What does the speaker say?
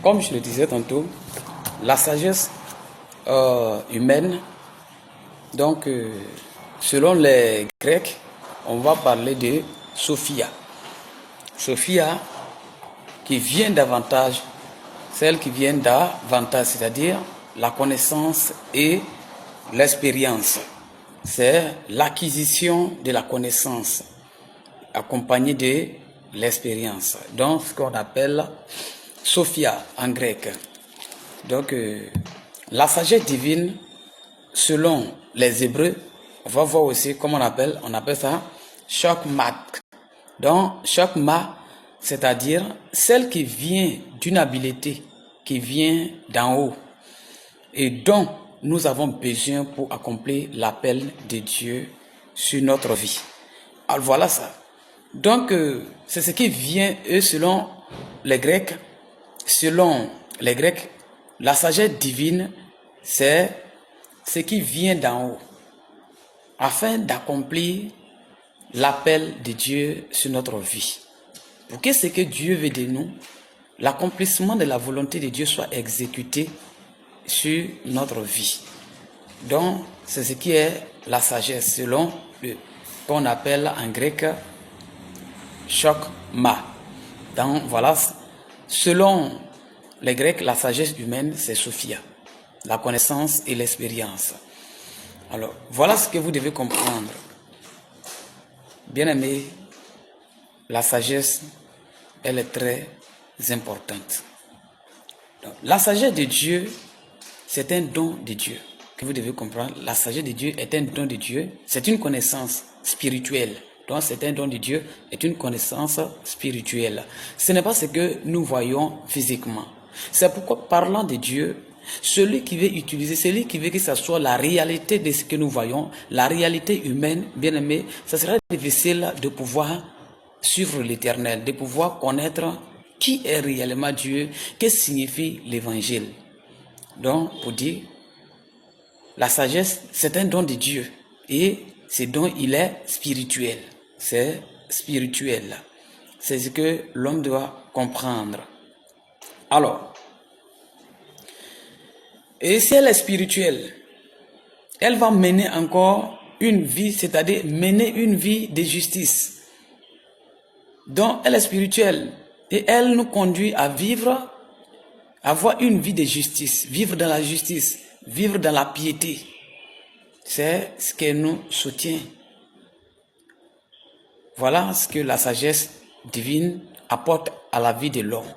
comme je le disais tantôt, la sagesse humaine, donc selon les Grecs, on va parler de Sophia. Sophia qui vient davantage, celle qui vient davantage, c'est-à-dire la connaissance et l'expérience. C'est l'acquisition de la connaissance accompagnée de l'expérience. Donc ce qu'on appelle Sophia en grec. Donc la sagesse divine, selon les Hébreux, on va voir aussi comment on appelle ça Chokmah. Donc Chokmah, c'est-à-dire celle qui vient d'une habileté, qui vient d'en haut et dont nous avons besoin pour accomplir l'appel de Dieu sur notre vie. Alors voilà ça. Donc c'est ce qui vient, selon les Grecs, la sagesse divine, c'est ce qui vient d'en haut, afin d'accomplir l'appel de Dieu sur notre vie. Pour que ce que Dieu veut de nous, l'accomplissement de la volonté de Dieu soit exécuté sur notre vie. Donc, c'est ce qui est la sagesse, selon qu'on appelle en grec Chokmah. Donc, voilà, selon les Grecs, la sagesse humaine, c'est Sophia, la connaissance et l'expérience. Alors, voilà ce que vous devez comprendre. Bien-aimés, la sagesse, elle est très importante. Donc, la sagesse de Dieu, c'est un don de Dieu. Que vous devez comprendre, la sagesse de Dieu est un don de Dieu. C'est une connaissance spirituelle. Donc, c'est un don de Dieu, est une connaissance spirituelle. Ce n'est pas ce que nous voyons physiquement. C'est pourquoi, parlant de Dieu, celui qui veut utiliser, celui qui veut que ce soit la réalité de ce que nous voyons, la réalité humaine, bien aimé, ça sera difficile de pouvoir suivre l'Éternel, de pouvoir connaître qui est réellement Dieu, qu'est-ce que signifie l'Évangile. Donc, pour dire, la sagesse, c'est un don de Dieu. Et ce don, il est spirituel. C'est spirituel. C'est ce que l'homme doit comprendre. Alors, et si elle est spirituelle, elle va mener encore une vie, c'est-à-dire mener une vie de justice. Donc, elle est spirituelle. Et elle nous conduit à vivre, avoir une vie de justice, vivre dans la justice, vivre dans la piété. C'est ce qui nous soutient. Voilà ce que la sagesse divine apporte à la vie de l'homme.